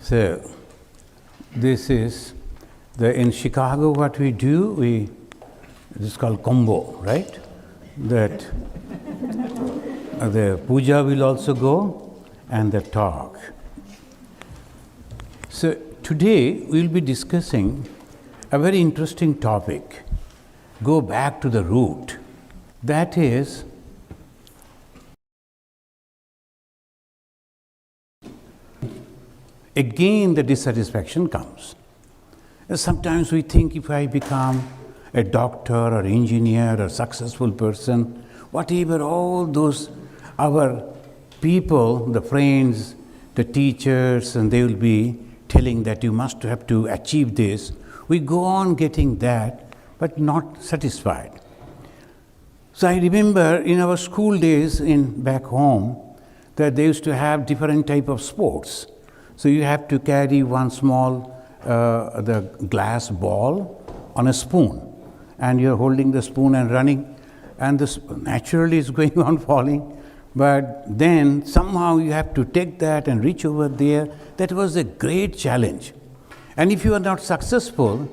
So, this is in Chicago what we do, it is called combo, right? That the puja will also go and the talk. So, today we will be discussing a very interesting topic. Go back to the root. That is, again the dissatisfaction comes. Sometimes we think if I become a doctor or engineer or successful person, whatever all those our people, the friends, the teachers, and they will be telling that you must have to achieve this. We go on getting that, but not satisfied. So I remember in our school days back home that they used to have different type of sports. So you have to carry one small the glass ball on a spoon, and you're holding the spoon and running, and this naturally is going on falling. But then somehow you have to take that and reach over there. That was a great challenge. And if you are not successful,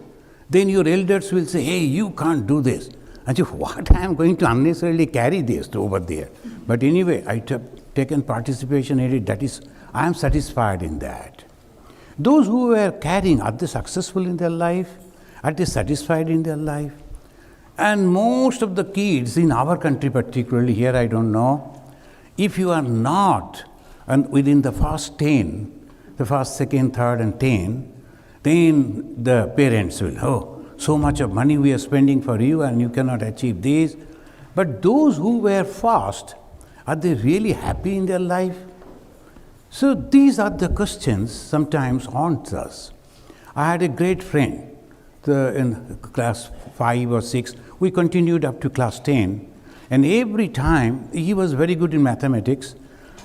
then your elders will say, hey, you can't do this. And you, what, I am going to unnecessarily carry this over there. But anyway, I have taken participation in it. That is, I am satisfied in that. Those who were carrying, are they successful in their life? Are they satisfied in their life? And most of the kids in our country particularly, here I don't know, if you are not and within the first 10, the first, second, third and 10, then the parents will, oh, so much of money we are spending for you and you cannot achieve this. But those who were first, are they really happy in their life? So these are the questions sometimes haunts us. I had a great friend in class 5 or 6. We continued up to class 10. And every time, he was very good in mathematics.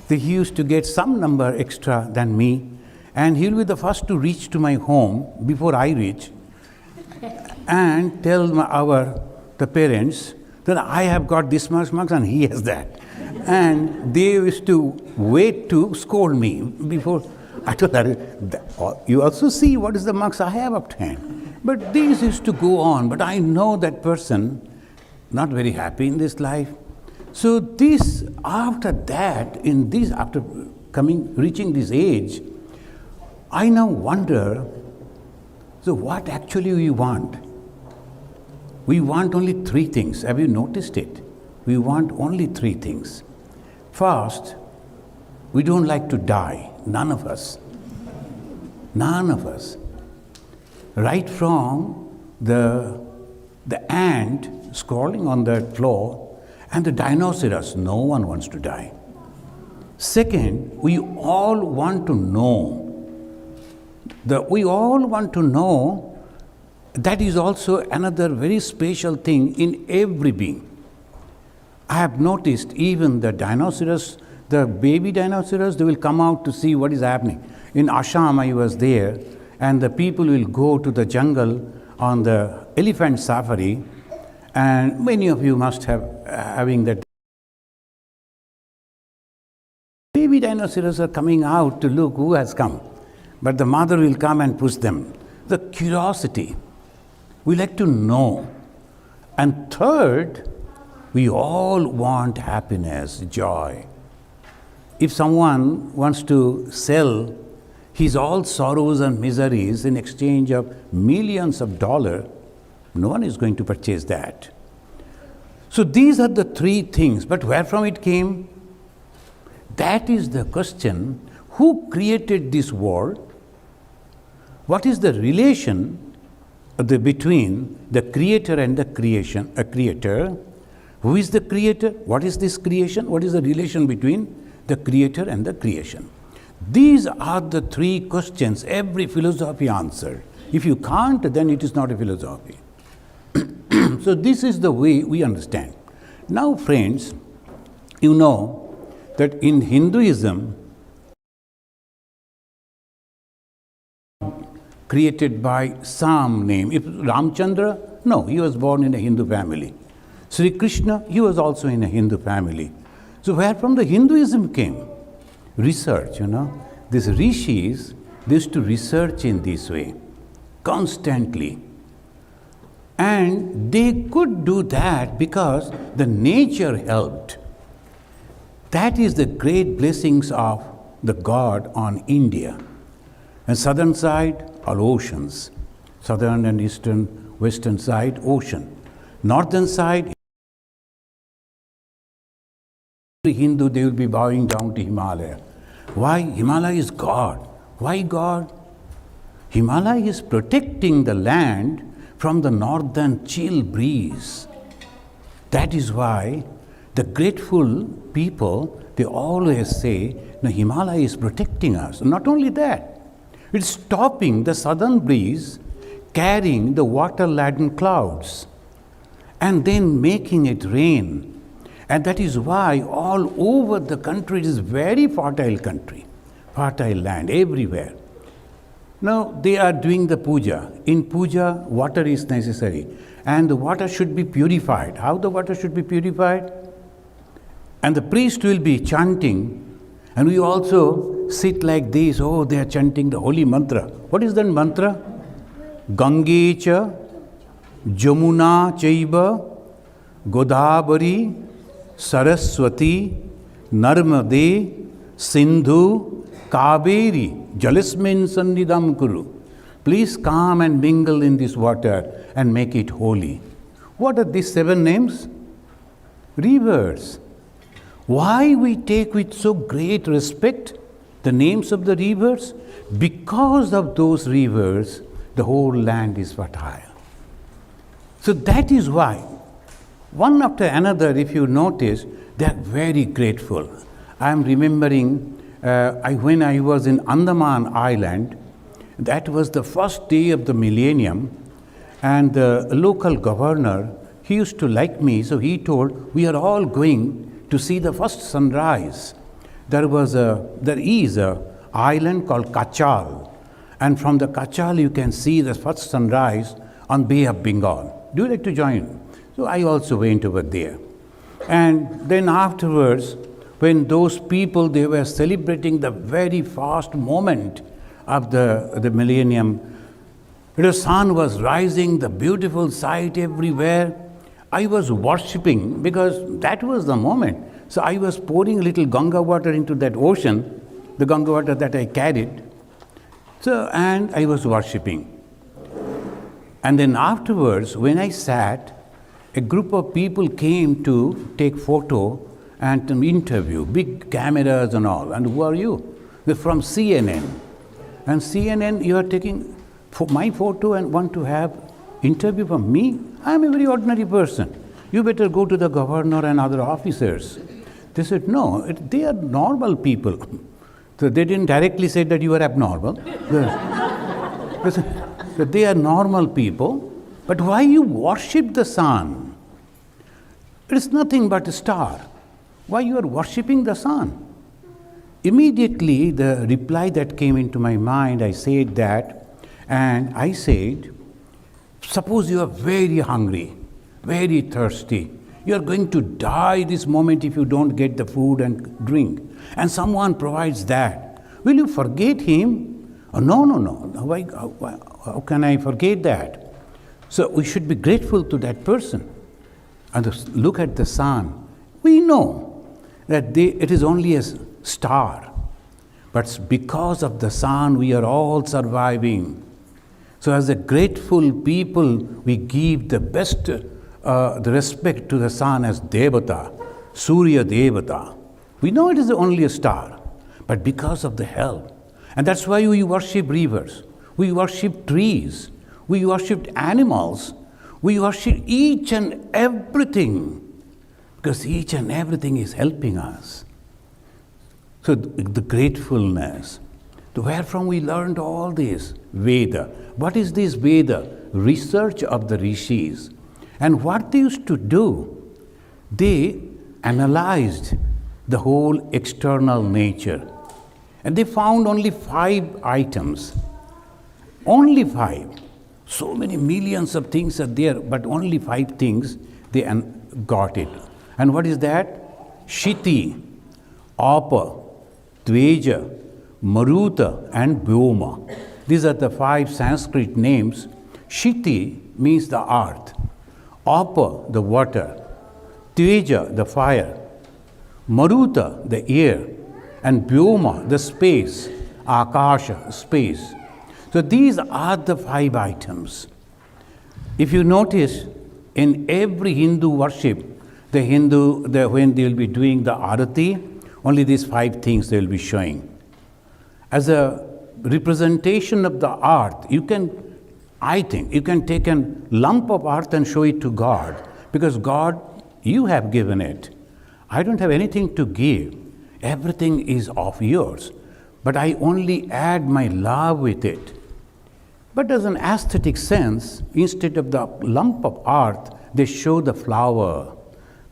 He used to get some number extra than me. And he will be the first to reach to my home before I reach and tell the parents that I have got this much marks and he has that. And they used to wait to scold me before. I told her, you also see what is the marks I have obtained. But these used to go on. But I know that person not very happy in this life. So this, after that, after reaching this age, I now wonder, so what actually we want? We want only 3 things. Have you noticed it? We want only 3 things. First, we don't like to die. None of us. None of us. Right from the ant scrawling on the floor and the dinosaurs, no one wants to die. Second, we all want to know. We all want to know. That is also another very special thing in every being. I have noticed even the dinosaurs, the baby dinosaurs, they will come out to see what is happening. In Assam, I was there, and the people will go to the jungle on the elephant safari, and many of you must have having that. Baby dinosaurs are coming out to look who has come, but the mother will come and push them. The curiosity. We like to know. And third, we all want happiness, joy. If someone wants to sell his all sorrows and miseries in exchange of millions of dollars, no one is going to purchase that. So these are the 3 things, but where from it came? That is the question. Who created this world? What is the relation between the creator and the creation? A creator. Who is the creator? What is this creation? What is the relation between the creator and the creation? These are the 3 questions every philosophy answers. If you can't, then it is not a philosophy. So this is the way we understand. Now, friends, you know that in Hinduism, created by some name. If Ramchandra, no, he was born in a Hindu family. Sri Krishna, he was also in a Hindu family. So where from the Hinduism came? Research, these rishis, They used to research in this way, constantly. And they could do that because the nature helped. That is the great blessings of the God on India. And southern side are oceans. Southern and eastern, western side, ocean. Northern side, every Hindu, they will be bowing down to Himalaya. Why? Himalaya is God. Why God? Himalaya is protecting the land from the northern chill breeze. That is why the grateful people, they always say, no, Himalaya is protecting us. Not only that, it's stopping the southern breeze, carrying the water-laden clouds, and then making it rain. And that is why all over the country it is very fertile country, fertile land everywhere. Now they are doing the puja. In puja, water is necessary, and the water should be purified. How the water should be purified? And the priest will be chanting, and we also sit like this. Oh, they are chanting the holy mantra. What is that mantra? Gange cha, Jamuna chaiva, Godavari, Saraswati, Narmade, Sindhu, Kaveri, Jalasmin Sannidham Kuru. Please come and mingle in this water and make it holy. What are these 7 names? Rivers. Why we take with so great respect the names of the rivers? Because of those rivers, the whole land is fertile. So that is why, one after another, if you notice, they are very grateful. I am remembering when I was in Andaman Island, that was the first day of the millennium, and the local governor, he used to like me, so he told, we are all going to see the first sunrise. There is a island called Kachal, and from the Kachal you can see the first sunrise on Bay of Bengal. Do you like to join? So I also went over there. And then afterwards, when those people, they were celebrating the very first moment of the millennium, the sun was rising, the beautiful sight everywhere. I was worshipping because that was the moment. So I was pouring a little Ganga water into that ocean, the Ganga water that I carried. So, and I was worshipping. And then afterwards, when I sat, a group of people came to take photo and to interview, big cameras and all. And who are you? They're from CNN. And CNN, you are taking my photo and want to have interview from me? I am a very ordinary person. You better go to the governor and other officers. They said, no, they are normal people. So they didn't directly say that you are abnormal. They said that they are normal people, but why you worship the sun? It is nothing but a star. Why you are worshipping the sun? Immediately the reply that came into my mind, I said that, and I said, suppose you are very hungry, very thirsty. You are going to die this moment if you don't get the food and drink. And someone provides that. Will you forget him? Oh, no. Why, how can I forget that? So we should be grateful to that person. And look at the sun. We know that it is only a star. But because of the sun, we are all surviving. So as a grateful people, we give the best the respect to the sun as Devata, Surya Devata. We know it is only a star, but because of the help. And that's why we worship rivers, we worship trees, we worship animals, we worship each and everything, because each and everything is helping us. So the gratefulness, where from we learned all this? Veda. What is this Veda? Research of the rishis. And what they used to do, they analyzed the whole external nature. And they found only 5 items. Only 5. So many millions of things are there, but only 5 things they got it. And what is that? Shiti, Apa, Dveja, Maruta, and Vyoma. These are the 5 Sanskrit names. Shiti means the earth, Apa, the water, Teja, the fire, Maruta, the air, and Vyoma, the space, Akasha, space. So these are the 5 items. If you notice, in every Hindu worship, when they will be doing the arati, only these 5 things they will be showing. As a representation of the earth, I think you can take a lump of earth and show it to God, because God, you have given it. I don't have anything to give. Everything is of yours, but I only add my love with it. But as an aesthetic sense, instead of the lump of earth, they show the flower.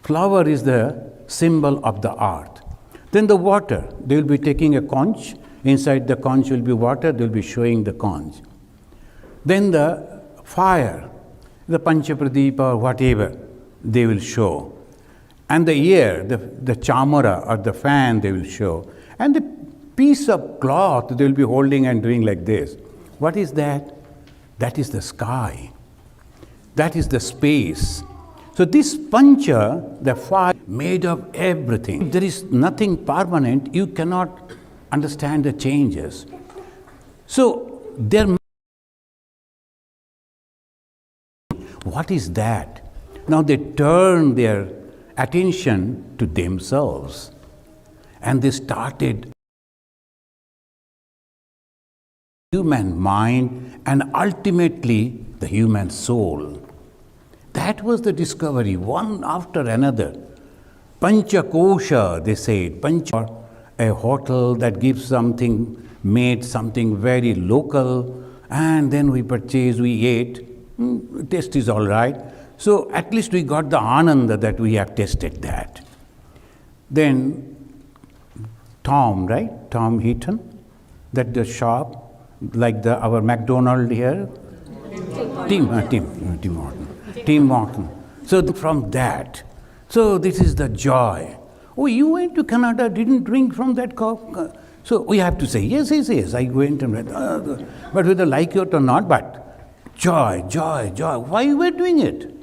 Flower is the symbol of the earth. Then the water, they will be taking a conch. Inside the conch will be water, they will be showing the conch. Then the fire, the Panchapradeepa or whatever, they will show. And the air, the chamara or the fan, they will show. And the piece of cloth, they will be holding and doing like this. What is that? That is the sky. That is the space. So this pancha, the fire, made of everything. If there is nothing permanent, you cannot understand the changes. So what is that? Now they turn their attention to themselves, and they started human mind and ultimately the human soul. That was the discovery, one after another. Pancha kosha, they said. Pancha, a hotel that gives something, made something very local, and then we purchased, we ate. Taste is all right. So at least we got the ananda that we have tasted that. Then Tom, right? Tom Heaton, that the shop, like our McDonald here. Tim Horton. So from that, so this is the joy. Oh, you went to Canada, didn't drink from that cup. So we have to say, yes, I went and read, but whether like it or not, but joy. Why you were doing it?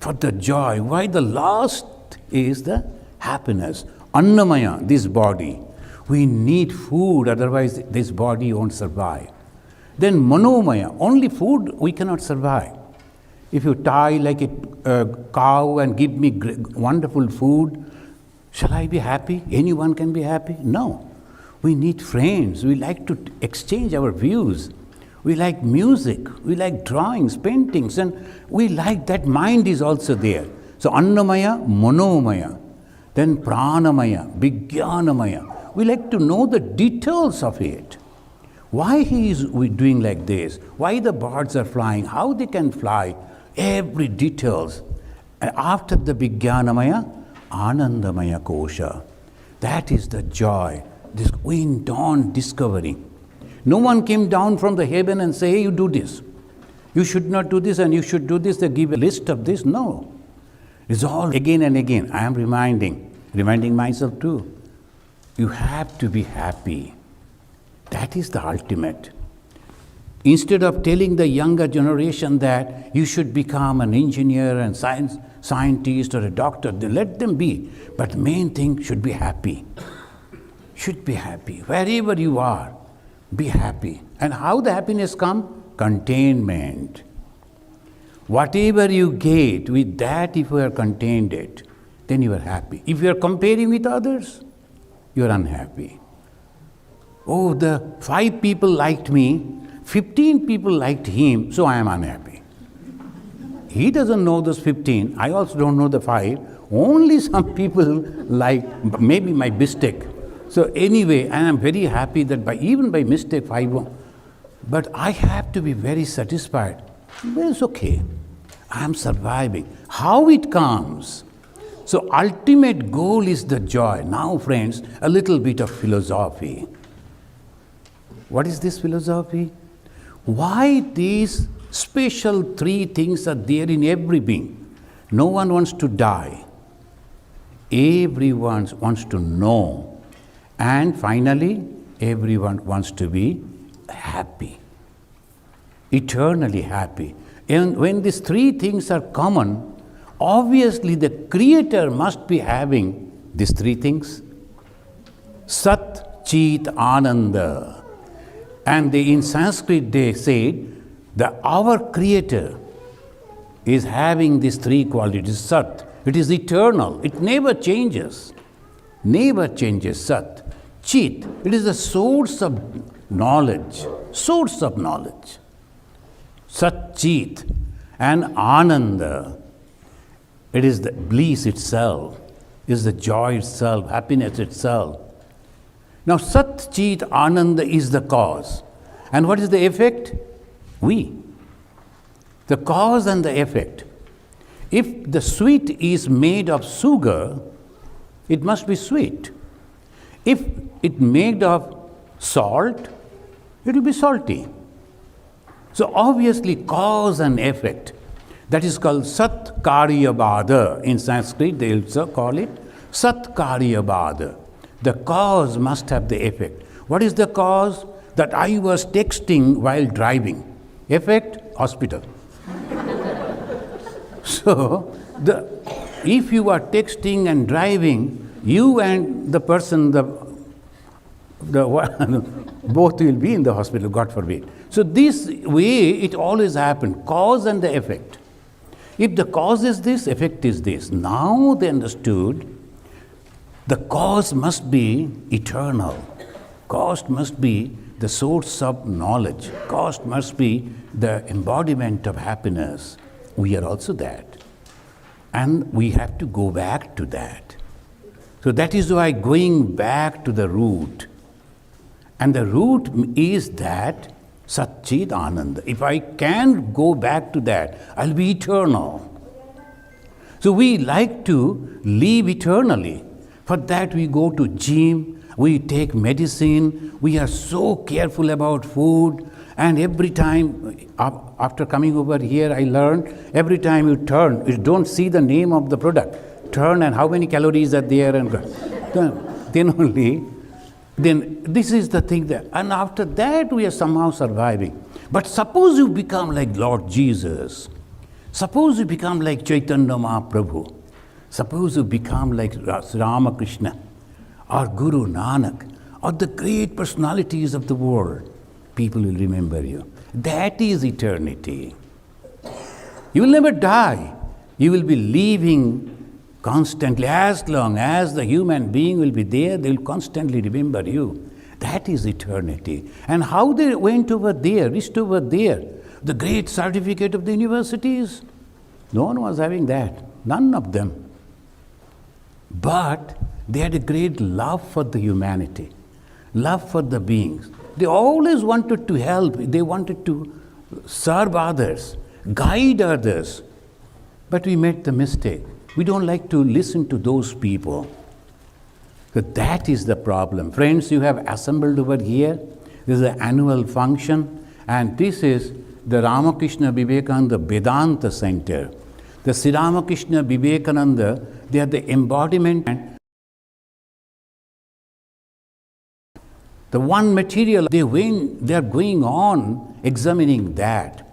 For the joy. Why the last is the happiness. Annamaya, this body. We need food, otherwise this body won't survive. Then manomaya, only food we cannot survive. If you tie like a cow and give me wonderful food, shall I be happy? Anyone can be happy? No. We need friends. We like to exchange our views. We like music. We like drawings, paintings, and we like that mind is also there. So annamaya, manomaya, then pranamaya, vijnanamaya. We like to know the details of it. Why he is doing like this? Why the birds are flying? How they can fly? Every details. And after the vijnanamaya, anandamaya kosha. That is the joy. This going dawn discovery. No one came down from the heaven and say, hey, you do this. You should not do this and you should do this. They give a list of this. No. It's all again and again. I am reminding myself too. You have to be happy. That is the ultimate. Instead of telling the younger generation that you should become an engineer and scientist or a doctor, then let them be. But the main thing should be happy. Should be happy. Wherever you are, be happy. And how the happiness come? Containment. Whatever you get, with that if you are contained it, then you are happy. If you are comparing with others, you are unhappy. Oh, the 5 people liked me, 15 people liked him, so I am unhappy. He doesn't know those 15, I also don't know the 5, only some people like, maybe my mistake. So anyway, I am very happy that even by mistake 5 won. But I have to be very satisfied. Well, it's okay. I am surviving. How it comes? So ultimate goal is the joy. Now friends, a little bit of philosophy. What is this philosophy? Why these special 3 things are there in every being? No one wants to die. Everyone wants to know. And finally, everyone wants to be happy, eternally happy. And when these three things are common, obviously the Creator must be having these three things. Sat, Chit, Ananda. And in Sanskrit they said that our Creator is having these three qualities. Sat, it is eternal, it never changes. Never changes, Sat. Chit, it is the source of knowledge, source of knowledge. Sat Chit. And Ananda, it is the bliss itself, is the joy itself, happiness itself. Now Sat Chit Ananda is the cause. And what is the effect? We. The cause and the effect. If the sweet is made of sugar, it must be sweet. If it made of salt, it will be salty. So obviously cause and effect. That is called Sat Karya Bada. In Sanskrit they also call it Sat Karya Bada. The cause must have the effect. What is the cause? That I was texting while driving. Effect? Hospital. So, if you are texting and driving, you and the person, both will be in the hospital, God forbid. So this way it always happens, cause and the effect. If the cause is this, effect is this. Now they understood the cause must be eternal. Cause must be the source of knowledge. Cause must be the embodiment of happiness. We are also that. And we have to go back to that. So that is why going back to the root. And the root is that Sat Chit Ananda. If I can go back to that, I'll be eternal. So we like to live eternally. For that we go to gym, we take medicine, we are so careful about food, and every time, after coming over here, I learned, every time you turn, you don't see the name of the product. Turn and how many calories are there, and then this is the thing that, and after that we are somehow surviving. But suppose you become like Lord Jesus, suppose you become like Chaitanya Mahaprabhu, suppose you become like Ramakrishna, or Guru Nanak, or the great personalities of the world, people will remember you. That is eternity. You will never die. You will be living constantly. As long as the human being will be there, they will constantly remember you. That is eternity. And how they went over there, reached over there, the great certificate of the universities, no one was having that. None of them. But they had a great love for the humanity, love for the beings. They always wanted to help. They wanted to serve others, guide others. But we made the mistake. We don't like to listen to those people. So that is the problem. Friends, you have assembled over here. This is an annual function. And this is the Ramakrishna Vivekananda Vedanta Center. The Sri Ramakrishna Vivekananda, they are the embodiment. The one material, they are going on examining that.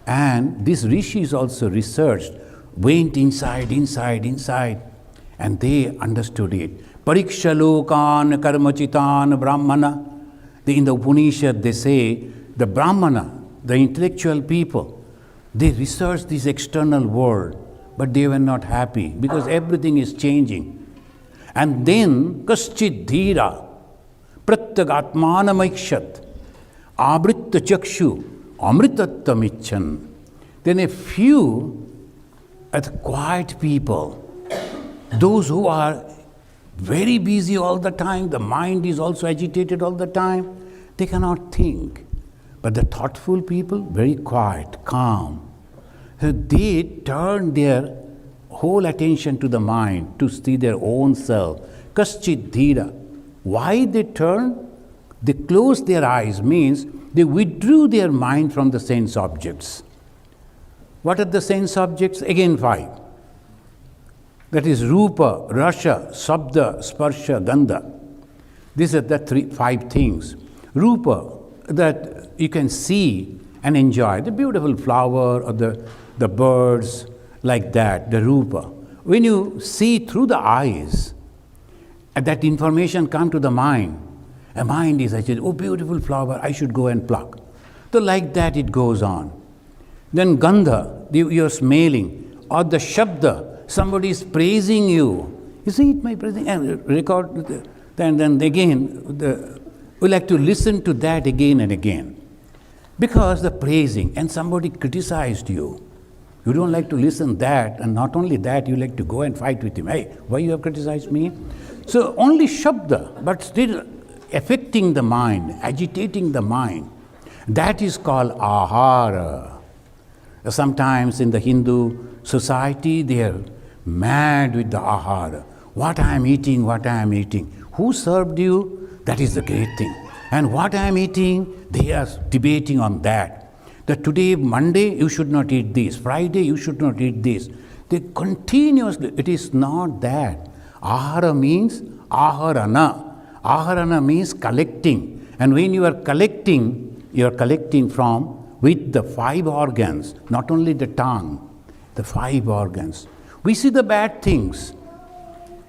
And these rishis also researched, went inside, and they understood it. Parikshalokan karmachitan brahmana. In the Upanishad they say, the brahmana, the intellectual people, they researched this external world, but they were not happy because everything is changing. And then kaschid dhira pratyagatmanamakshat abritta chakshu amritattamichan. Then a few quiet people, those who are very busy all the time, the mind is also agitated all the time, they cannot think. But the thoughtful people, very quiet, calm. So they turn their whole attention to the mind, to see their own self. Kaschid dhira. Why they turn? They closed their eyes, means they withdrew their mind from the sense objects. What are the sense objects? Again 5. That is Rupa, Rasha, Sabda, Sparsha, Gandha. These are the five things. Rupa, that you can see and enjoy, the beautiful flower or the birds, like that, the rupa. When you see through the eyes, and that information comes to the mind, a mind is actually, oh, beautiful flower, I should go and pluck. So like that it goes on. Then gandha, you're smelling, or the shabda, somebody is praising you. You see it, my praising, and record, then again, we like to listen to that again and again. Because the praising, and somebody criticized you. You don't like to listen that, and not only that, you like to go and fight with him. Hey, why you have criticized me? So only shabda, but still affecting the mind, agitating the mind. That is called ahara. Sometimes in the Hindu society, they are mad with the ahara. What I am eating, what I am eating. Who served you? That is the great thing. And what I am eating, they are debating on that. That today, Monday, you should not eat this. Friday, you should not eat this. They continuously, it is not that. Ahara means aharana. Aharana means collecting. And when you are collecting from with the five organs, not only the tongue, the five organs. We see the bad things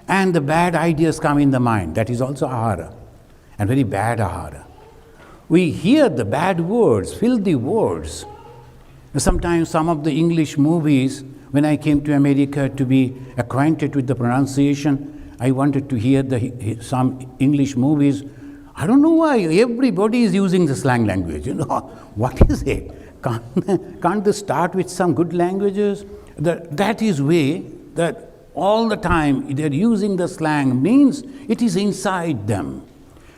and the bad ideas come in the mind. That is also ahara, and very bad ahara. We hear the bad words, filthy words. Sometimes some of the English movies, when I came to America to be acquainted with the pronunciation, I wanted to hear some English movies. I don't know why everybody is using the slang language. What is it? Can't they start with some good languages? That is way that all the time they're using the slang means it is inside them.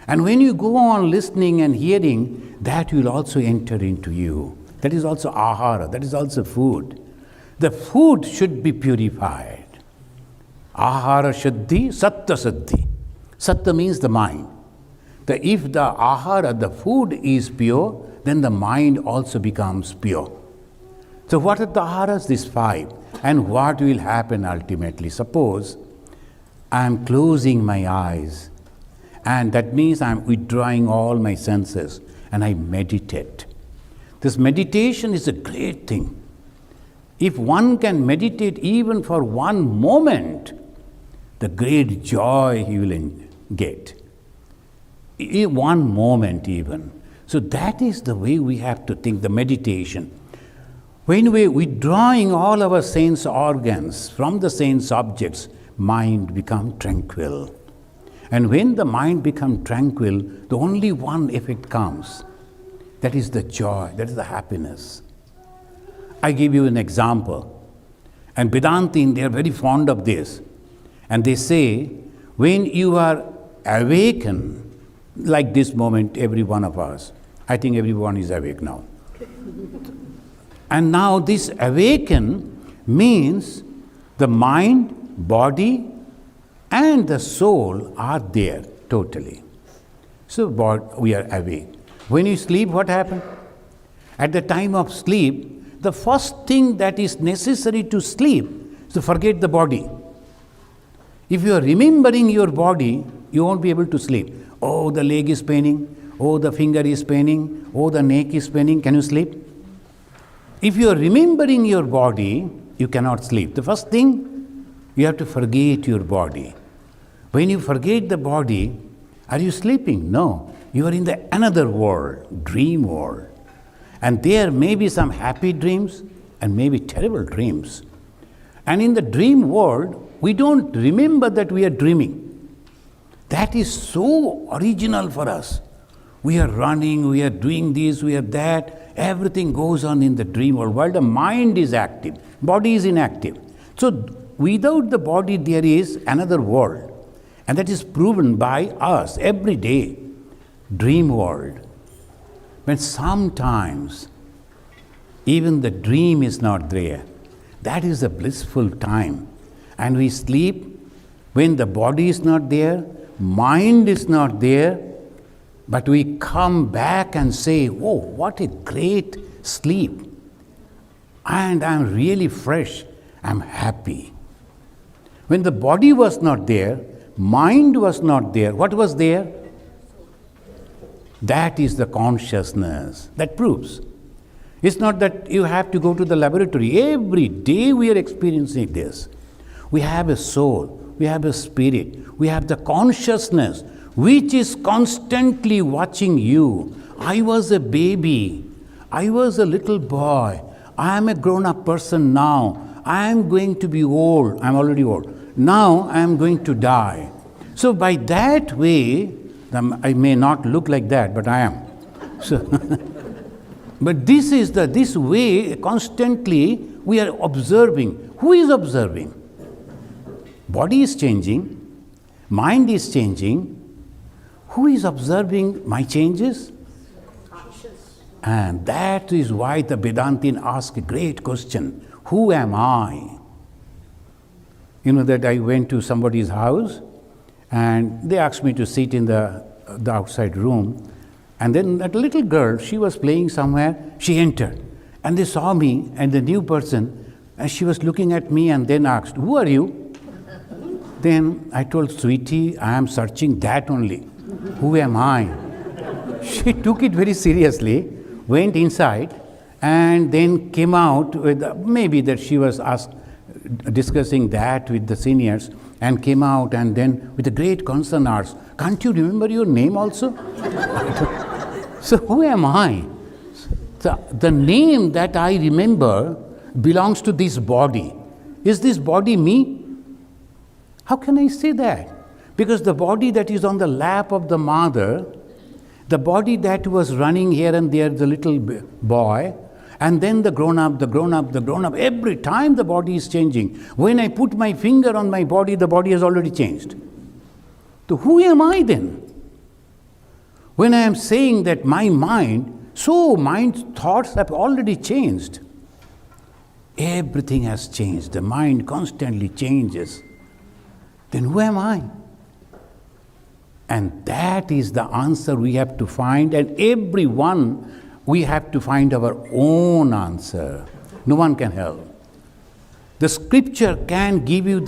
And when you go on listening and hearing, that will also enter into you. That is also ahara, that is also food. The food should be purified. Ahara shuddhi, satta siddhi. Satta means the mind. If the ahara, the food is pure, then the mind also becomes pure. So what are the aharas? These five. And what will happen ultimately? Suppose I am closing my eyes, and that means I am withdrawing all my senses, and I meditate. This meditation is a great thing. If one can meditate even for one moment, the great joy he will get. One moment even. So that is the way we have to think, the meditation. When we are withdrawing all our sense organs from the sense objects, mind becomes tranquil. And when the mind becomes tranquil, the only one effect comes. That is the joy, that is the happiness. I give you an example. And Vedantin, they are very fond of this. And they say, when you are awakened, like this moment, every one of us, I think everyone is awake now. And now this awaken means the mind, body, and the soul are there totally. So we are awake. When you sleep, what happens? At the time of sleep, the first thing that is necessary to sleep is to forget the body. If you are remembering your body, you won't be able to sleep. Oh, the leg is paining. Oh, the finger is paining. Oh, the neck is paining. Can you sleep? If you are remembering your body, you cannot sleep. The first thing, you have to forget your body. When you forget the body, are you sleeping? No. You are in another world, dream world. And there may be some happy dreams and maybe terrible dreams. And in the dream world, we don't remember that we are dreaming. That is so original for us. We are running, we are doing this, we are that. Everything goes on in the dream world while the mind is active, body is inactive. So without the body, there is another world. And that is proven by us every day. Dream world. But sometimes even the dream is not there. That is a blissful time. And we sleep when the body is not there, mind is not there, but we come back and say, oh, what a great sleep. And I'm really fresh, I'm happy. When the body was not there, mind was not there, what was there? That is the consciousness that proves. It's not that you have to go to the laboratory. Every day we are experiencing this. We have a soul, we have a spirit, we have the consciousness which is constantly watching you. I was a baby, I was a little boy, I am a grown-up person now, I am going to be old, I am already old. Now I am going to die. So by that way, I may not look like that, but I am. So but this way constantly we are observing. Who is observing? Body is changing, mind is changing. Who is observing my changes? Conscious. And that is why the Vedantin asks a great question. Who am I? You know that I went to somebody's house and they asked me to sit in the outside room. And then that little girl, she was playing somewhere, she entered. And they saw me and the new person, and she was looking at me and then asked, who are you? Then I told, sweetie, I am searching that only. Who am I? She took it very seriously, went inside, and then came out with, maybe that she was discussing that with the seniors, and came out and then with a great concern asked, can't you remember your name also? So who am I? The name that I remember belongs to this body. Is this body me? How can I say that? Because the body that is on the lap of the mother, the body that was running here and there, the little boy, and then the grown-up, every time the body is changing. When I put my finger on my body, the body has already changed. So who am I then? When I am saying that my mind, so mind's thoughts have already changed. Everything has changed. The mind constantly changes. Then who am I? And that is the answer we have to find, and everyone we have to find our own answer. No one can help. The scripture can give you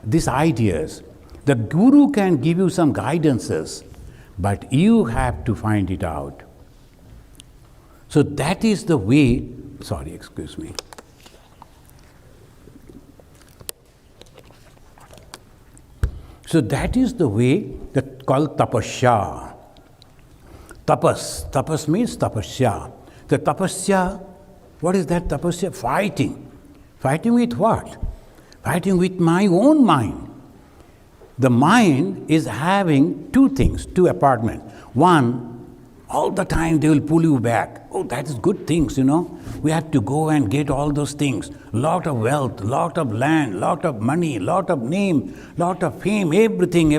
these ideas. The guru can give you some guidances, but you have to find it out. So that is the way, excuse me. So that is the way that called tapasya. Tapas means tapasya. The tapasya, what is that tapasya? Fighting. Fighting with what? Fighting with my own mind. The mind is having two things, two apartments. One, all the time they will pull you back. Oh, that is good things, you know. We have to go and get all those things. Lot of wealth, lot of land, lot of money, lot of name, lot of fame, everything.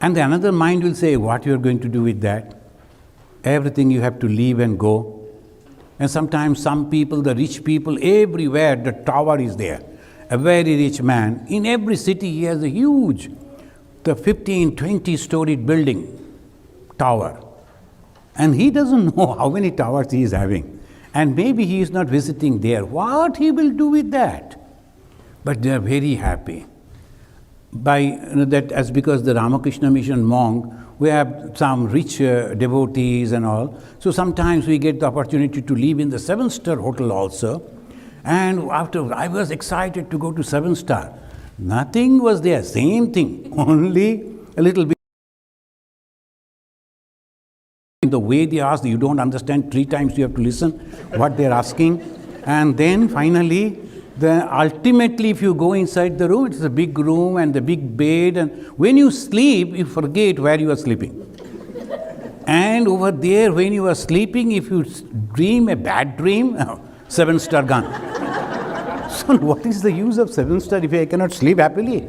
And the another mind will say, what you are going to do with that? Everything you have to leave and go. And sometimes some people, the rich people, everywhere the tower is there. A very rich man, in every city he has a huge, the 15, 20-storied building, tower. And he doesn't know how many towers he is having. And maybe he is not visiting there. What he will do with that? But they are very happy. Because the Ramakrishna Mission monk, we have some rich devotees and all. So sometimes we get the opportunity to live in the 7-star hotel also. And after I was excited to go to 7-star. Nothing was there, same thing, only a little bit. The way they ask, you don't understand, 3 times you have to listen what they're asking. And then finally, ultimately if you go inside the room, it's a big room and the big bed. And when you sleep, you forget where you are sleeping. And over there, when you are sleeping, if you dream a bad dream, 7-star gone. So what is the use of 7-star if I cannot sleep happily?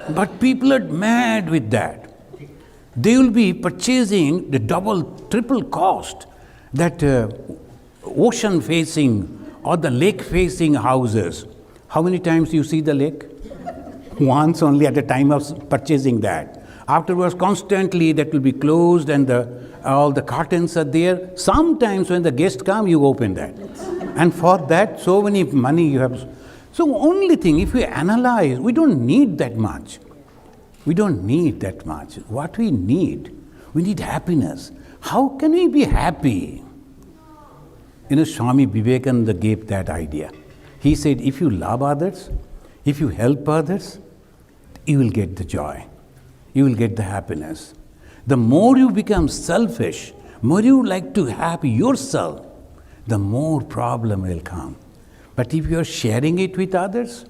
But people are mad with that. They will be purchasing the double, triple cost, that ocean-facing or the lake-facing houses. How many times you see the lake? Once only at the time of purchasing that. Afterwards, constantly that will be closed and all the curtains are there. Sometimes when the guests come, you open that. And for that, so many money you have. So only thing, if we analyze, we don't need that much. We don't need that much. What we need happiness. How can we be happy? Swami Vivekananda gave that idea. He said, if you love others, if you help others, you will get the joy. You will get the happiness. The more you become selfish, more you like to have yourself, the more problem will come. But if you are sharing it with others,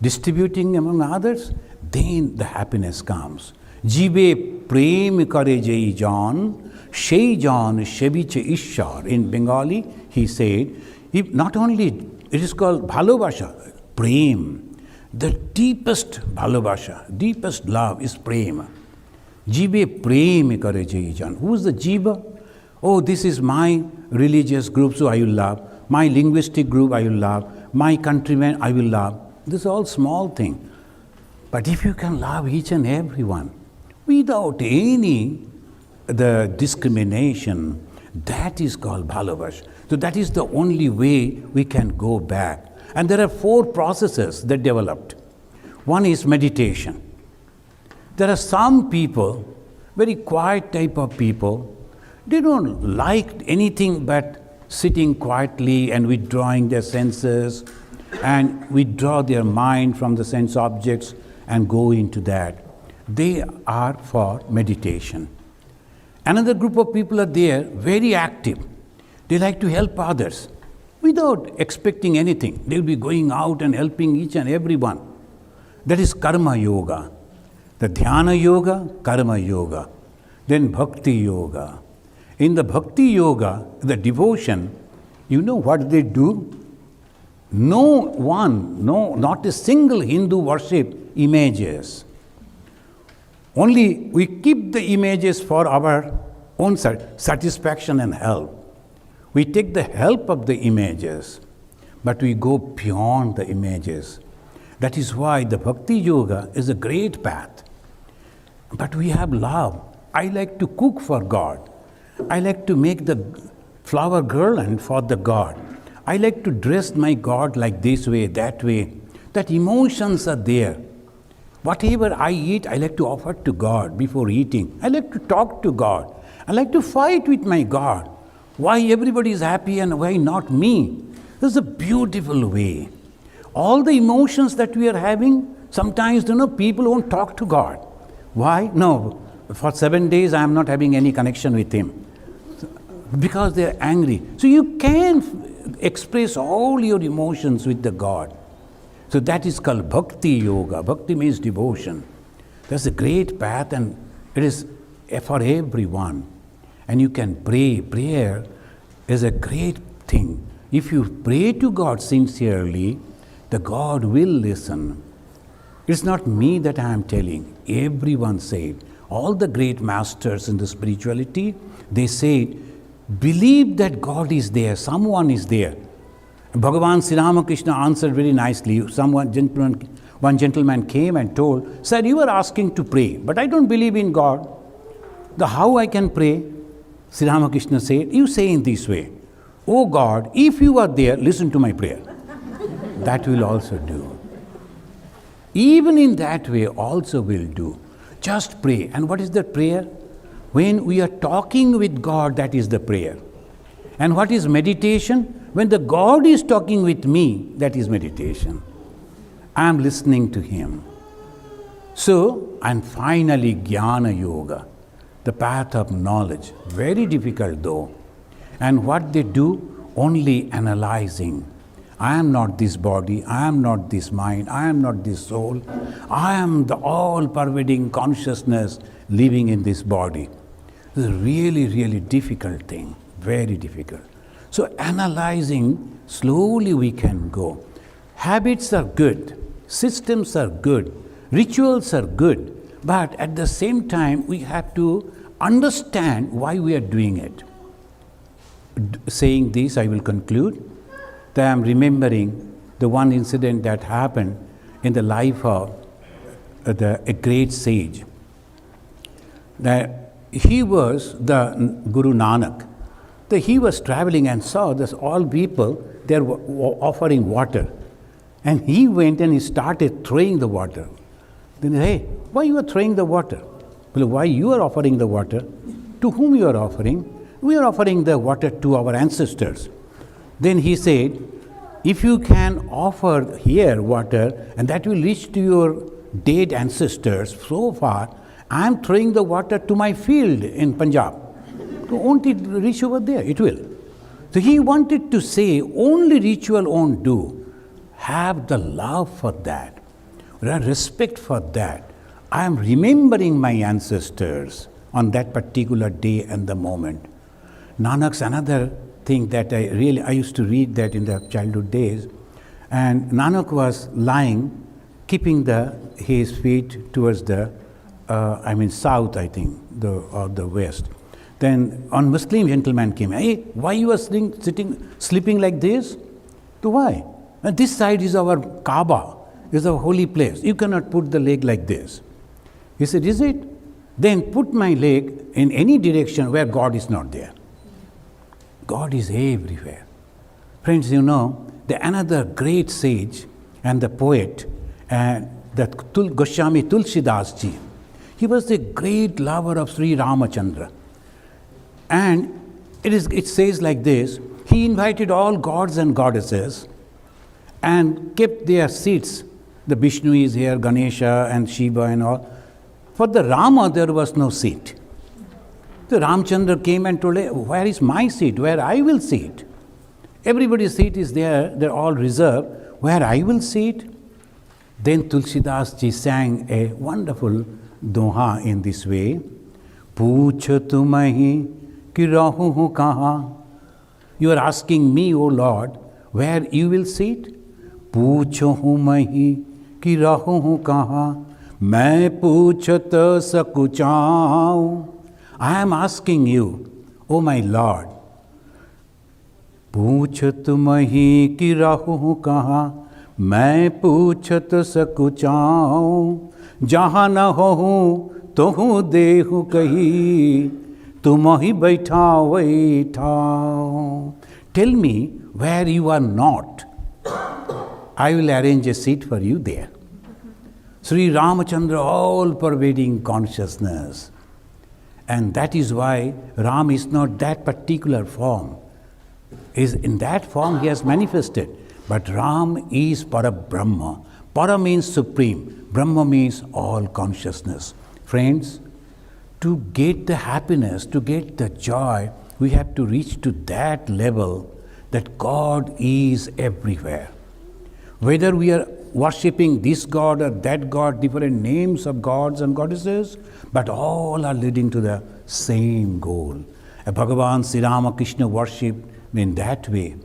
distributing among others, then the happiness comes. Jibe prem kare jai jan, shei jan shebiche ishar. In Bengali, he said, if not only it is called bhalobasha, prem. The deepest bhalobasha, deepest love is prem. Jibe prem kare jai jan. Who is the jiva? Oh, this is my religious group, so I will love. My linguistic group, I will love. My countrymen, I will love. This is all small thing. But if you can love each and everyone without any the discrimination, that is called bhalavash. So that is the only way we can go back. And there are 4 processes that developed. One is meditation. There are some people, very quiet type of people, they don't like anything but sitting quietly and withdrawing their senses and withdraw their mind from the sense objects and go into that. They are for meditation. Another group of people are there, very active. They like to help others without expecting anything. They will be going out and helping each and everyone. That is karma yoga. The dhyana yoga, karma yoga. Then bhakti yoga. In the bhakti yoga, the devotion, you know what they do? Not a single Hindu worship images. Only we keep the images for our own satisfaction and help. We take the help of the images, but we go beyond the images. That is why the bhakti yoga is a great path. But we have love. I like to cook for God. I like to make the flower garland for the God. I like to dress my God like this way, that way. That emotions are there. Whatever I eat, I like to offer to God before eating. I like to talk to God. I like to fight with my God. Why everybody is happy and why not me? This is a beautiful way. All the emotions that we are having, sometimes, people won't talk to God. Why? No, for 7 days I am not having any connection with Him. Because they are angry. So you can express all your emotions with the God. So that is called bhakti yoga. Bhakti means devotion. That's a great path and it is for everyone. And you can pray. Prayer is a great thing. If you pray to God sincerely, the God will listen. It's not me that I am telling. Everyone said. All the great masters in the spirituality, they said, believe that God is there, someone is there. Bhagavan Sri Ramakrishna answered very nicely. One gentleman came and told, sir, you are asking to pray, but I don't believe in God. How I can pray? Sri Ramakrishna said, you say in this way, oh God, if you are there, listen to my prayer. That will also do. Even in that way also will do. Just pray. And what is the prayer? When we are talking with God, that is the prayer. And what is meditation? When the God is talking with me, that is meditation. I am listening to Him. So, and finally, Jnana Yoga, the path of knowledge. Very difficult though. And what they do? Only analyzing. I am not this body, I am not this mind, I am not this soul. I am the all-pervading consciousness living in this body. This is a really, really difficult thing, very difficult. So analyzing, slowly we can go. Habits are good, systems are good, rituals are good, but at the same time we have to understand why we are doing it. Saying this, I will conclude. I am remembering the one incident that happened in the life of a great sage. That he was the Guru Nanak. He was traveling and saw this all people, they were offering water. And he went and he started throwing the water. Then, hey, why you are throwing the water? Well, why you are offering the water? To whom you are offering? We are offering the water to our ancestors. Then he said, if you can offer here water and that will reach to your dead ancestors so far, I am throwing the water to my field in Punjab. So won't it reach over there? It will. So he wanted to say, only ritual won't do. Have the love for that, respect for that. I am remembering my ancestors on that particular day and the moment. Nanak's another thing that I used to read that in the childhood days, and Nanak was lying, keeping his feet towards the, south, I think, or the west. Then one Muslim gentleman came, hey, why you are sleeping like this? So why? And this side is our Kaaba, is our holy place. You cannot put the leg like this. He said, is it? Then put my leg in any direction where God is not there. God is everywhere. Friends, you know, another great sage and the poet, Goswami Tulsidas ji, he was the great lover of Sri Ramachandra. And it says like this, he invited all gods and goddesses and kept their seats. The Vishnu is here, Ganesha and Shiva and all. For the Rama, there was no seat. The Ramchandra came and told, where is my seat, where I will sit? Everybody's seat is there, they're all reserved, where I will sit? Then Tulsidas ji sang a wonderful doha in this way. Pooch tumahi ki rahu hu kaha. You are asking me, O Lord, where you will sit? Poocho hu mahi ki rahu hu kaha. Main poochhat sakuchau. I am asking you, O my Lord, पूछत मही की राहु कहाँ मैं पूछत सकुचाऊं जहाँ न हो तो हूँ देहु कही तुम ही बैठाओ बैठाओ. Tell me where you are not. I will arrange a seat for you there. Sri Ramachandra, all pervading consciousness. And that is why Ram is not that particular form. Is in that form he has manifested. But Ram is Parabrahma. Para means supreme. Brahma means all consciousness. Friends, to get the happiness, to get the joy, we have to reach to that level that God is everywhere. Whether we are worshipping this God or that God, different names of gods and goddesses, but all are leading to the same goal. Bhagavan Sri Ramakrishna worshipped in that way.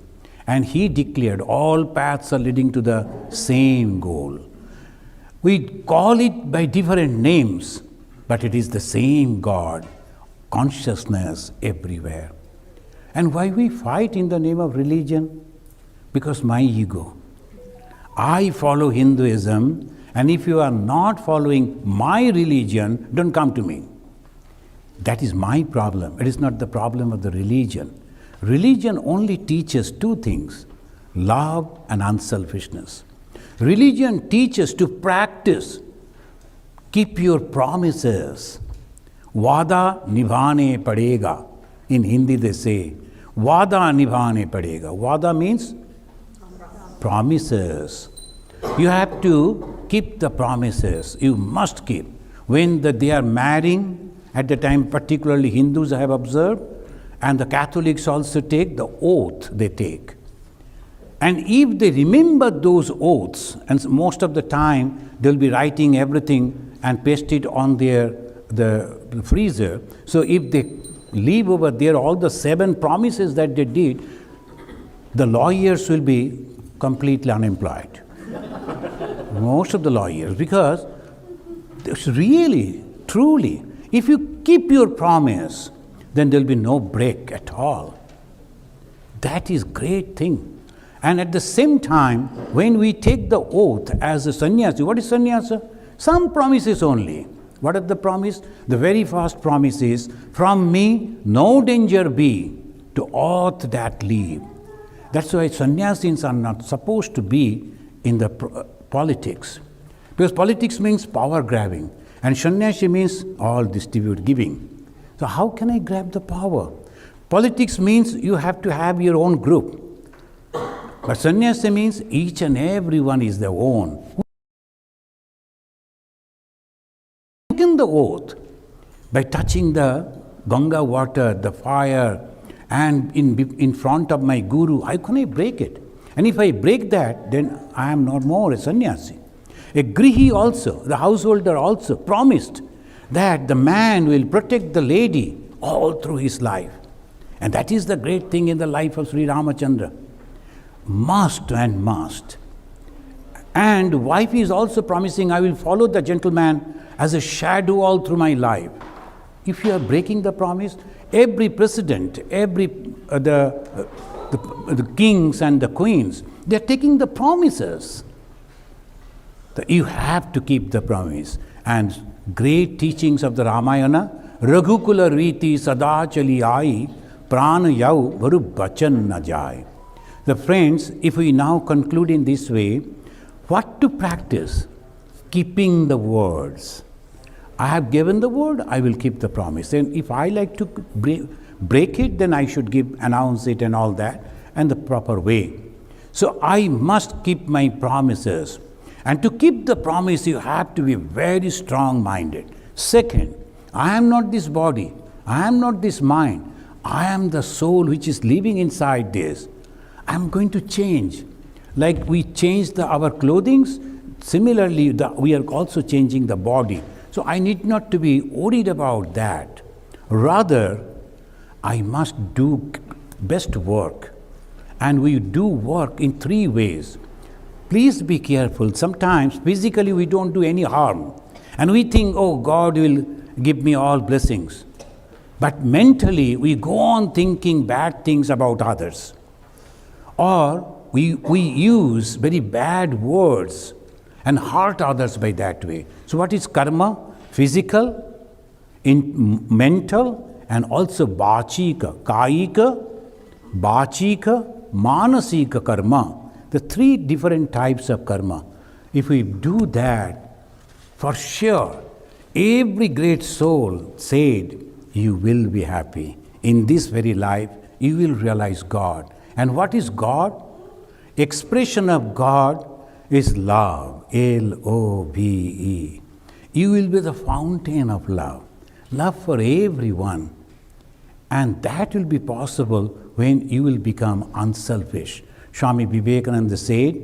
And he declared all paths are leading to the same goal. We call it by different names, but it is the same God, consciousness everywhere. And why we fight in the name of religion? Because my ego. I follow Hinduism, and if you are not following my religion, don't come to me. That is my problem. It is not the problem of the religion. Religion only teaches two things, love and unselfishness. Religion teaches to practice, keep your promises. Vada nibhane padega. In Hindi they say, Vada nibhane padega. Vada means promises. You have to keep the promises. You must keep. When they are marrying, at the time particularly Hindus I have observed, and the Catholics also take the oath they take. And if they remember those oaths, and most of the time they'll be writing everything and paste it on the freezer. So if they leave over there all the 7 promises that they did, the lawyers will be completely unemployed. Most of the lawyers, because it's really, truly, if you keep your promise, then there will be no break at all. That is great thing. And at the same time, when we take the oath as a sannyasi, what is sannyasa? Some promises only. What are the promise? The very first promise is, from me no danger be to aught that leave. That's why sannyasis are not supposed to be in the politics. Because politics means power grabbing, and sannyasi means all distribute giving. So how can I grab the power? Politics means you have to have your own group. But sannyasi means each and every one is their own. Taken the oath by touching the Ganga water, the fire, and in front of my guru, how can I break it? And if I break that, then I am not more a sannyasi. A grihi also, the householder also, promised that the man will protect the lady all through his life. And that is the great thing in the life of Sri Ramachandra. Must and must. And wife is also promising, I will follow the gentleman as a shadow all through my life. If you are breaking the promise, every president, the kings and the queens, they are taking the promises. You have to keep the promise. And great teachings of the Ramayana, Raghukula Riti Sada Chali Ai, Prana Yau Varu Bachan Na Jai. The friends, if we now conclude in this way, what to practice? Keeping the words. I have given the word, I will keep the promise. And if I like to break it, then I should announce it and all that, and the proper way. So I must keep my promises. And to keep the promise, you have to be very strong-minded. Second, I am not this body, I am not this mind, I am the soul which is living inside this. I am going to change. Like we changed our clothing, similarly we are also changing the body. So I need not to be worried about that. Rather, I must do best work. And we do work in 3 ways. Please be careful. Sometimes physically we don't do any harm. And we think, oh, God will give me all blessings. But mentally we go on thinking bad things about others. Or we use very bad words and hurt others by that way. So what is karma? Physical, mental, and also bachika, kaika, bachika, manasika karma. The 3 different types of karma. If we do that, for sure, every great soul said, you will be happy. In this very life, you will realize God. And what is God? Expression of God is love, L-O-V-E. You will be the fountain of love, love for everyone. And that will be possible when you will become unselfish. Swami Vivekananda said,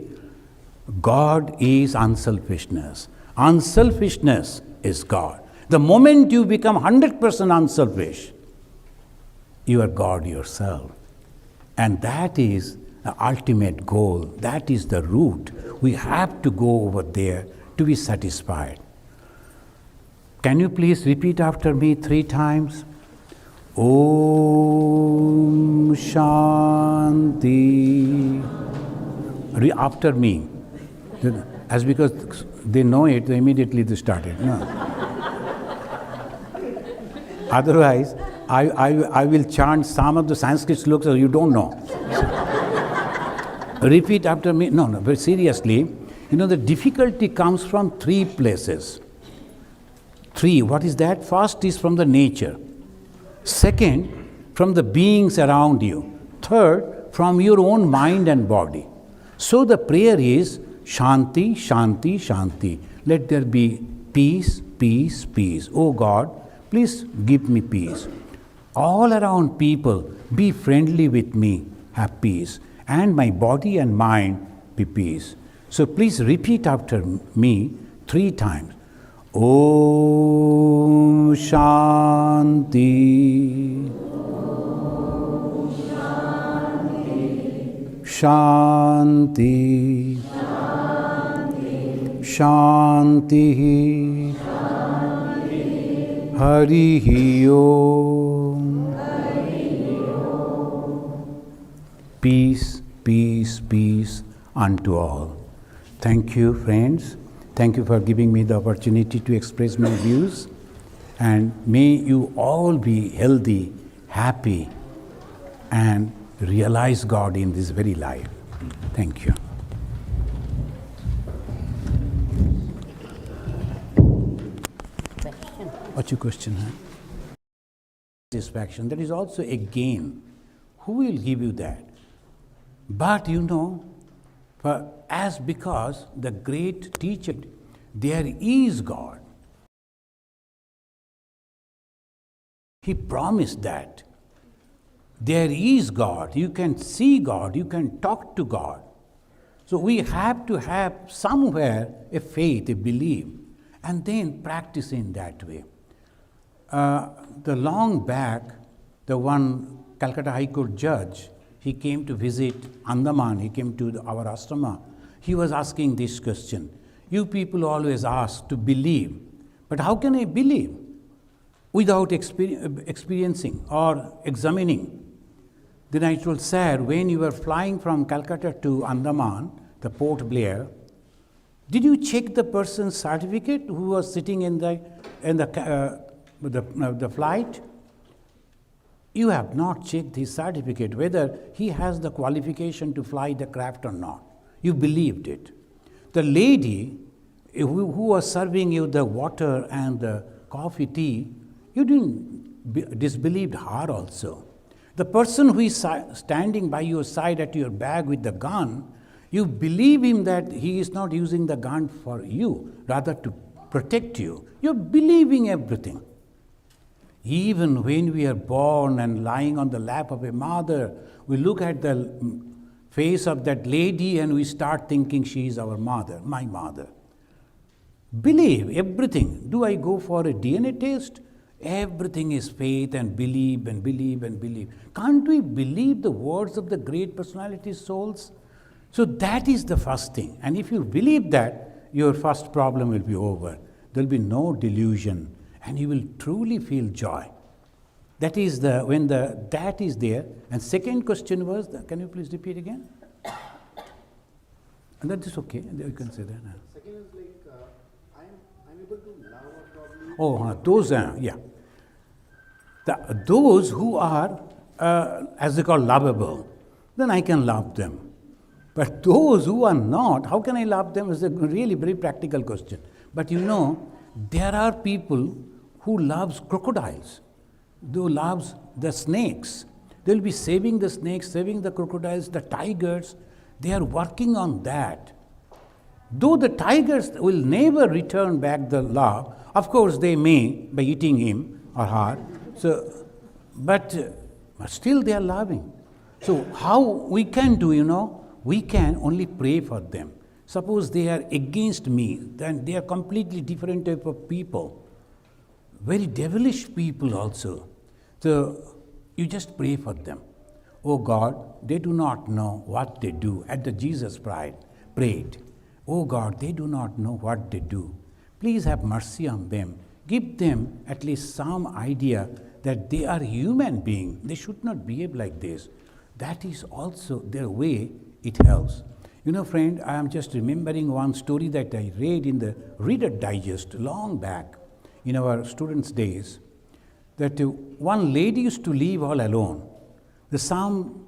God is unselfishness. Unselfishness is God. The moment you become 100% unselfish, you are God yourself. And that is the ultimate goal. That is the route. We have to go over there to be satisfied. Can you please repeat after me 3 times? Om Shanti. After me. As because they know it, they immediately started. No. Otherwise, I will chant some of the Sanskrit slokas so you don't know. Repeat after me. No, but seriously, the difficulty comes from 3 places. 3, what is that? First is from the nature. Second, from the beings around you. Third, from your own mind and body. So the prayer is Shanti, Shanti, Shanti. Let there be peace, peace, peace. Oh God, please give me peace. All around people, be friendly with me, have peace. And my body and mind be peace. So please repeat after me 3 times. Om Shanti. Shanti. Shanti. Harihi Om. Peace, peace, peace unto all. Thank you, friends. Thank you for giving me the opportunity to express my views. And may you all be healthy, happy, and realize God in this very life. Thank you. What's your question? Huh? Satisfaction, that is also a gain. Who will give you that? But because the great teacher, there is God. He promised that. There is God. You can see God. You can talk to God. So we have to have somewhere a faith, a belief, and then practice in that way. The long back, the one Calcutta High Court judge, he came to visit Andaman, he came to our ashrama. He was asking this question. You people always ask to believe, but how can I believe without experiencing or examining? Then I told, sir, when you were flying from Calcutta to Andaman, the Port Blair, did you check the person's certificate who was sitting in the flight? You have not checked his certificate, whether he has the qualification to fly the craft or not. You believed it. The lady who was serving you the water and the coffee, tea, you didn't disbelieve her also. The person who is standing by your side at your back with the gun, you believe him that he is not using the gun for you, rather to protect you. You're believing everything. Even when we are born and lying on the lap of a mother, we look at the face of that lady and we start thinking she is our mother, my mother. Believe everything. Do I go for a DNA test? Everything is faith and believe and believe and believe. Can't we believe the words of the great personality souls? So that is the first thing. And if you believe that, your first problem will be over. There will be no delusion and you will truly feel joy. That is when that is there. And second question was, can you please repeat again? And that is okay. You can say that. Second is like, I'm able to love or probably... Oh, those, yeah. Those who are, as they call, lovable, then I can love them. But those who are not, how can I love them is a really very practical question. But there are people who loves crocodiles, who loves the snakes. They will be saving the snakes, saving the crocodiles, the tigers. They are working on that. Though the tigers will never return back the love, of course they may by eating him or her. So, but still they are loving. So how we can do, we can only pray for them. Suppose they are against me, then they are completely different type of people. Very devilish people also. So you just pray for them. Oh God, they do not know what they do. At the Jesus prayed. Oh God, they do not know what they do. Please have mercy on them. Give them at least some idea that they are human beings. They should not behave like this. That is also their way, it helps. Friend, I am just remembering one story that I read in the Reader Digest long back in our students' days, that one lady used to live all alone. Some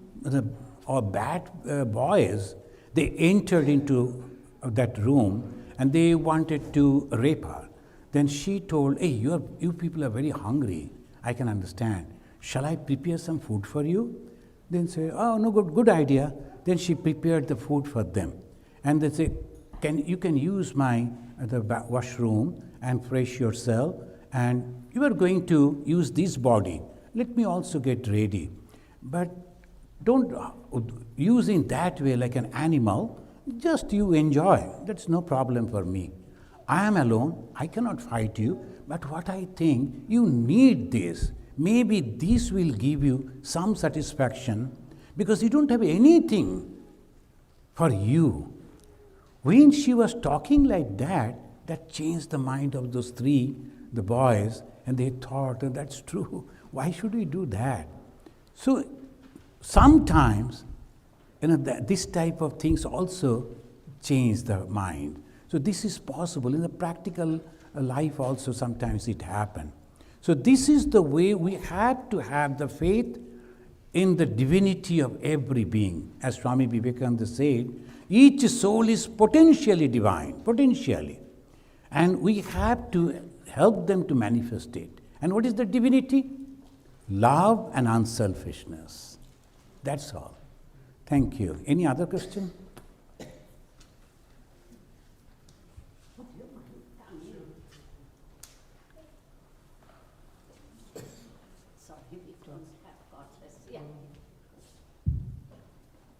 bad boys, they entered into that room and they wanted to rape her. Then she told, hey, you people are very hungry. I can understand. Shall I prepare some food for you? Then say, oh, no, good idea. Then she prepared the food for them. And they say, you can use the washroom and fresh yourself, and you are going to use this body. Let me also get ready. But don't use in that way like an animal. Just you enjoy. That's no problem for me. I am alone. I cannot fight you. But what I think, you need this. Maybe this will give you some satisfaction because you don't have anything for you. When she was talking like that, that changed the mind of those three, the boys, and they thought, that's true. Why should we do that? So sometimes, this type of things also change the mind. So this is possible. In the practical life also sometimes it happens. So this is the way we have to have the faith in the divinity of every being. As Swami Vivekananda said, each soul is potentially divine, potentially. And we have to help them to manifest it. And what is the divinity? Love and unselfishness. That's all. Thank you. Any other question?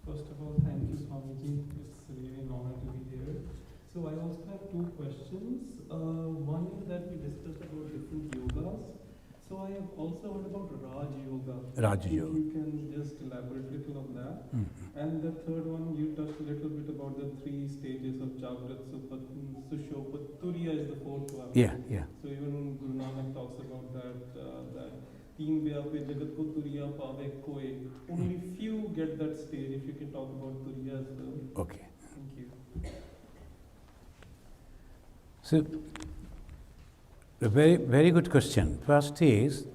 First of all, thank you, Swamiji. It's really an honor to be here. So I also have two questions. One is that we discussed about different yogas. So I have also heard about Raj Yoga. Raj If Yoga. you can just elaborate a little on that. And the third one, you touched a little bit about the 3 stages of Jagrat, Sushopat, Turiya is the fourth one. Yeah, yeah. So even Guru Nanak talks about that teen beya pe jagat ko turiya paave koi. Only few get that stage. If you can talk about turiya as well. Okay. Thank you. So, a very, very good question. First is,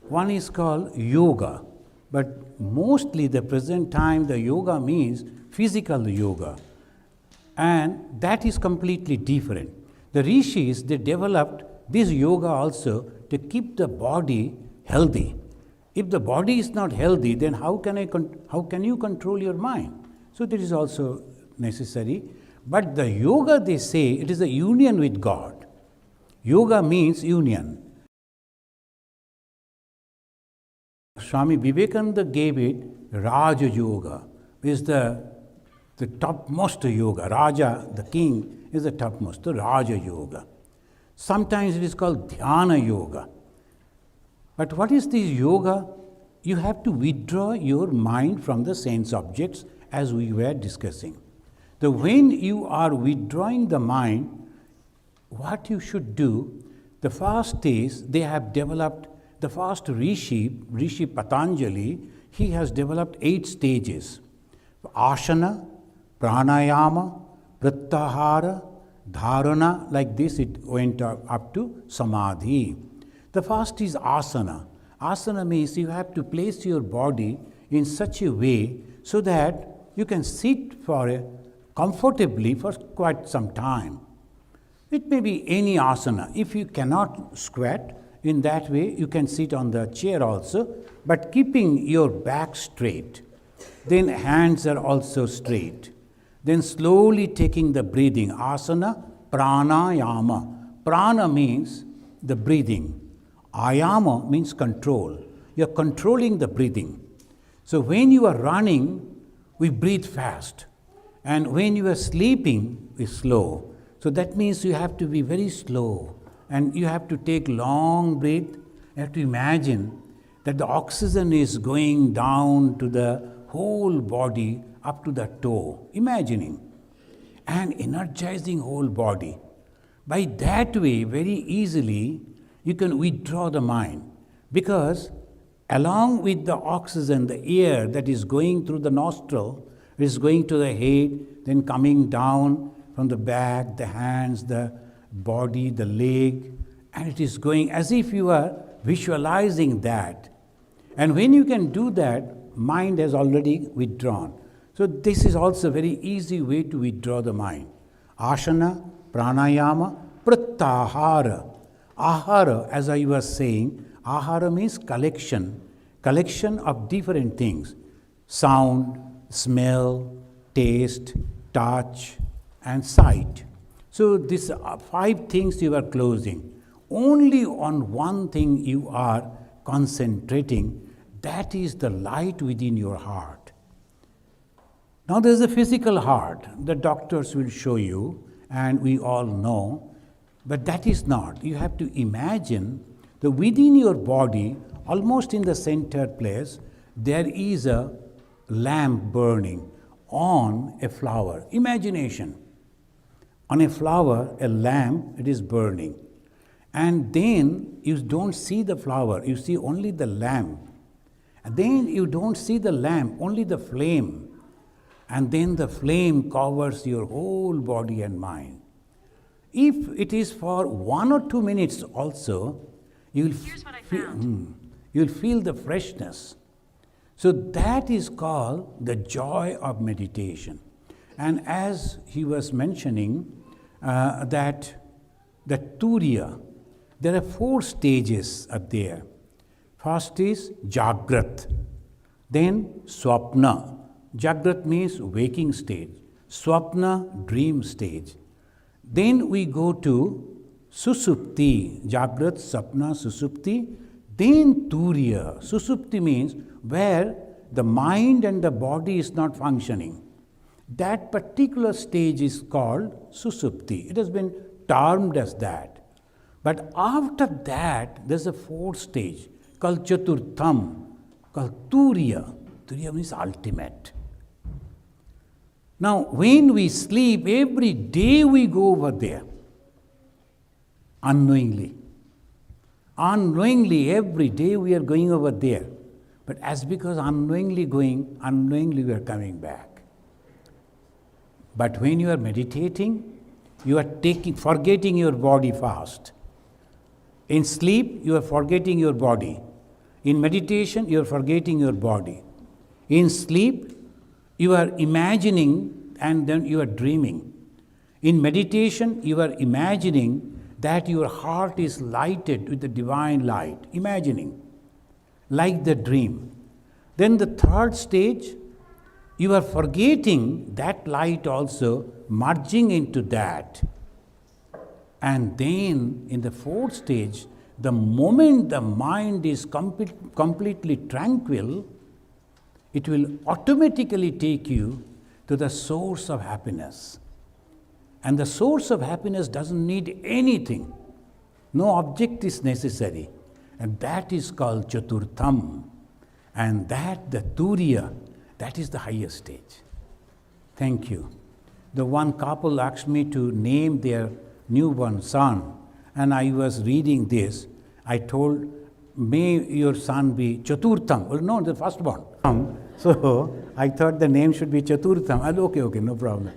one is called yoga, but mostly the present time the yoga means physical yoga, and that is completely different. The rishis, they developed this yoga also to keep the body healthy. If the body is not healthy, then how can you control your mind? So that is also necessary. But the yoga, they say, it is a union with God. Yoga means union. Swami Vivekananda gave it Raja Yoga, is the topmost yoga. Raja, the king, is the topmost, the Raja Yoga. Sometimes it is called Dhyana Yoga. But what is this yoga? You have to withdraw your mind from the sense objects, as we were discussing. So when you are withdrawing the mind, what you should do, the first is, they have developed, the first Rishi Patanjali, he has developed 8 stages. Asana, Pranayama, Pratyahara, Dharana, like this it went up to Samadhi. The first is asana. Asana means you have to place your body in such a way so that you can sit comfortably for quite some time. It may be any asana. If you cannot squat in that way, you can sit on the chair also, but keeping your back straight. Then hands are also straight. Then slowly taking the breathing. Asana, pranayama. Prana means the breathing. Ayama means control. You are controlling the breathing. So when you are running, we breathe fast. And when you are sleeping, we slow. So that means you have to be very slow. And you have to take long breath. You have to imagine that the oxygen is going down to the whole body up to the toe. Imagining. And energizing whole body. By that way, very easily, you can withdraw the mind, because along with the oxygen, the air that is going through the nostril is going to the head, then coming down from the back, the hands, the body, the leg, and it is going as if you are visualizing that. And when you can do that, mind has already withdrawn. So this is also a very easy way to withdraw the mind. Asana, pranayama, pratyahara. Ahara, as I was saying, ahara means collection of different things. Sound, smell, taste, touch, and sight. So these 5 things you are closing. Only on one thing you are concentrating, that is the light within your heart. Now there is a physical heart, the doctors will show you, and we all know. But that is not. You have to imagine that within your body, almost in the center place, there is a lamp burning on a flower. Imagination. On a flower, a lamp, it is burning. And then you don't see the flower, you see only the lamp. And then you don't see the lamp, only the flame. And then the flame covers your whole body and mind. If it is for 1 or 2 minutes also, you'll feel the freshness. So that is called the joy of meditation. And as he was mentioning, that Turiya, There are 4 stages are there. First is Jagrat, then Swapna. Jagrat means waking stage. Swapna, dream stage. Then we go to Susupti, Jagrat, Swapna, Susupti. Then Turiya. Susupti means where the mind and the body is not functioning. That particular stage is called Susupti. It has been termed as that. But after that, there's a 4th stage called Chaturtham, called Turiya. Turiya means ultimate. Now, when we sleep, every day we go over there, unknowingly. Unknowingly, every day we are going over there. But as because unknowingly going, unknowingly we are coming back. But when you are meditating, you are forgetting your body fast. In sleep, you are forgetting your body. In meditation, you are forgetting your body. In sleep, you are imagining and then you are dreaming. In meditation, you are imagining that your heart is lighted with the divine light, imagining, like the dream. Then the 3rd stage, you are forgetting that light also, merging into that. And then in the 4th stage, the moment the mind is completely tranquil, it will automatically take you to the source of happiness. And the source of happiness doesn't need anything. No object is necessary. And that is called Chaturtham. And that, the Turiya, that is the highest stage. Thank you. The one couple asked me to name their newborn son. And I was reading this. I told, may your son be Chaturtham. Well, no, the firstborn. So I thought the name should be Chaturtham. I said, okay, no problem.